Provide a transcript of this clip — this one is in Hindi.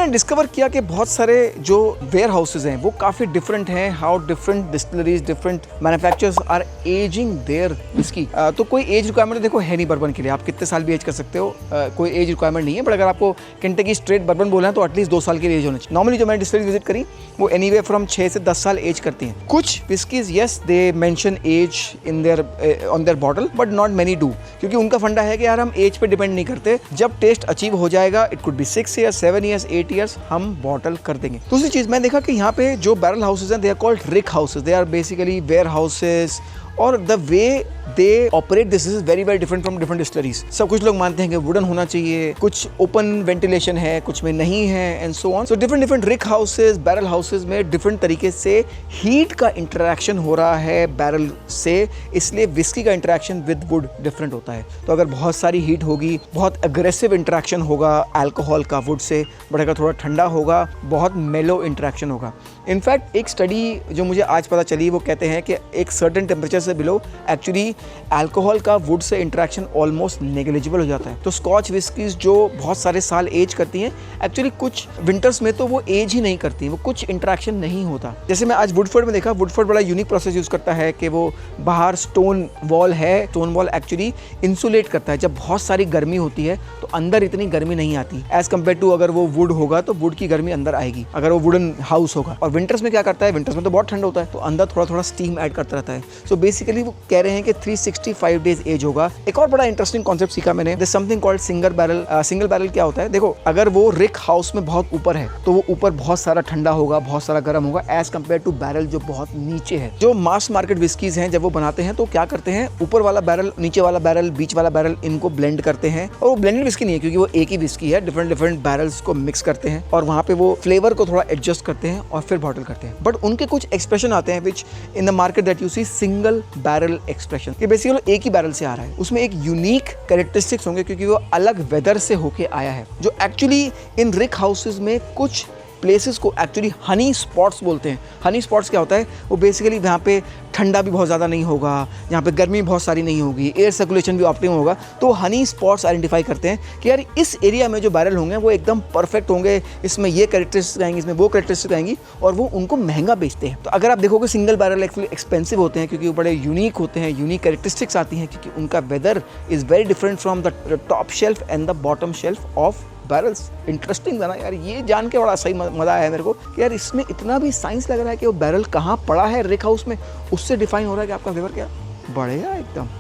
मैंने डिस्कवर किया कि बहुत सारे जो वेयर हाउसेज हैं वो काफ़ी डिफरेंट हैं, how different distilleries, different manufacturers are ageing their whisky. तो कोई एज रिक्वायरमेंट देखो है नहीं बर्बन के लिए, आप कितने साल भी एज कर सकते हो, कोई एज रिक्वायरमेंट नहीं है। बट अगर आपको केंटकी स्ट्रेट बर्बन बोलना है तो एटलीस्ट 2 साल की एज होना चाहिए। नॉर्मली जो मैंने डिस्टिलरी विजिट करी वो एनीवे फ्रॉम 6 से 10 साल एज करती हैं। कुछ whiskies yes they mention age in their on their bottle, but not many do, क्योंकि उनका फंडा है कि यार हम एज पे डिपेंड नहीं करते, जब टेस्ट अचीव हो जाएगा, it could be 6 years, 7 years, 8 years, हम बॉटल कर देंगे। दूसरी चीज मैंने देखा कि यहाँ पे जो बैरल हाउसेज हैं, they are called rick houses, they are basically warehouses, और the way they operate this is very very different from different distilleries. सब कुछ लोग मानते हैं कि वुडन होना चाहिए, कुछ ओपन वेंटिलेशन है, कुछ में नहीं है, and so on. So different different Rick houses, barrel houses में डिफरेंट तरीके से हीट का इंटरेक्शन हो रहा है बैरल से, इसलिए विस्की का इंटरेक्शन विद वुड डिफरेंट होता है। तो अगर बहुत सारी हीट होगी, बहुत अग्रेसिव इंटरेक्शन होगा अल्कोहल का वुड से, बट अगर थोड़ा ठंडा होगा, बहुत मेलो इंटरेक्शन होगा। इनफैक्ट एक स्टडी जो मुझे आज पता चली, वो कहते हैं कि एक सर्टेन टेम्परेचर से बिलो एक्चुअली अल्कोहल का would say interaction almost negligible हो जाता है। तो स्कॉच विस्कीज जो बहुत सारे साल एज करती हैं, एक्चुअली कुछ विंटर्स में तो वो एज ही नहीं करती, वो कुछ इंटरेक्शन नहीं होता। जैसे मैं आज वुडफोर्ड में देखा, वुडफोर्ड बड़ा यूनिक प्रोसेस यूज करता है कि वो बाहर स्टोन वॉल है, स्टोन वॉल एक्चुअली इंसुलेट करता है। जब बहुत सारी गर्मी होती है तो अंदर इतनी गर्मी नहीं आती एज कम्पेयर टू अगर वो वुड होगा तो वुड की गर्मी अंदर आएगी, अगर वो वुडन हाउस होगा। और विंटर्स में क्या करता है, विंटर्स में तो बहुत ठंड होता है, तो अंदर थोड़ा थोड़ा स्टीम ऐड करता रहता है। सो बेसिकली वो कह रहे हैं कि 365 डेज एज होगा। एक और बड़ा इंटरेस्टिंग कॉन्सेप्ट सीखा मैंने, this something called single barrel. Single barrel क्या होता है, देखो अगर वो रिक हाउस में बहुत ऊपर है तो वो ऊपर बहुत सारा ठंडा होगा, बहुत सारा गर्म होगा, एज कम्पेयर टू बैरल जो बहुत नीचे है। जो मास मार्केट विस्कीज हैं, जब वो बनाते हैं तो क्या करते हैं, ऊपर वाला बैरल, नीचे वाला बैरल, बीच वाला बैरल, इनको ब्लेंड करते हैं। और वो ब्लेंडेड विस्की नहीं है, क्योंकि वो एक ही विस्की है, डिफरेंट डिफरेंट बैरल्स को मिक्स करते हैं और वहाँ पे वो फ्लेवर को थोड़ा एडजस्ट करते हैं और फिर बॉटल करते हैं। बट उनके कुछ एक्सप्रेशन आते हैं which in the market that you see single barrel expression, कि बेसिकली एक ही बैरल से आ रहा है, उसमें एक यूनिक कैरेक्टरिस्टिक्स होंगे क्योंकि वो अलग वेदर से होके आया है। जो एक्चुअली इन रिक हाउसेज में कुछ प्लेसेस को एक्चुअली हनी स्पॉट्स बोलते हैं। हनी स्पॉट्स क्या होता है, वो बेसिकली यहाँ पे ठंडा भी बहुत ज़्यादा नहीं होगा, यहाँ पे गर्मी बहुत सारी नहीं होगी, एयर सर्कुलेशन भी ऑप्टिमम होगा। तो हनी स्पॉट्स आइडेंटिफाई करते हैं कि यार इस एरिया में जो बैरल होंगे वो एकदम परफेक्ट होंगे, इसमें ये कैरेक्टरिस्टिक्स आएंगी, इसमें वो कैरेक्टरिस्टिक्स आएंगी, और वो उनको महंगा बेचते हैं। तो अगर आप देखोगे सिंगल बैरल एक्चुअली एक्सपेंसिव होते हैं, क्योंकि वो बड़े यूनिक होते हैं, यूनिक कैरेक्टरिस्टिक्स आती हैं, क्योंकि उनका weather is very different from the top shelf and the bottom shelf of barrels. Interesting बना यार, ये जान के बड़ा सही मज़ा आया मेरे को कि यार इसमें इतना भी साइंस लग रहा है कि वो बैरल कहाँ पड़ा है रिक हाउस में, उससे डिफाइन हो रहा है कि आपका फ्लेवर क्या बढ़ेगा एकदम।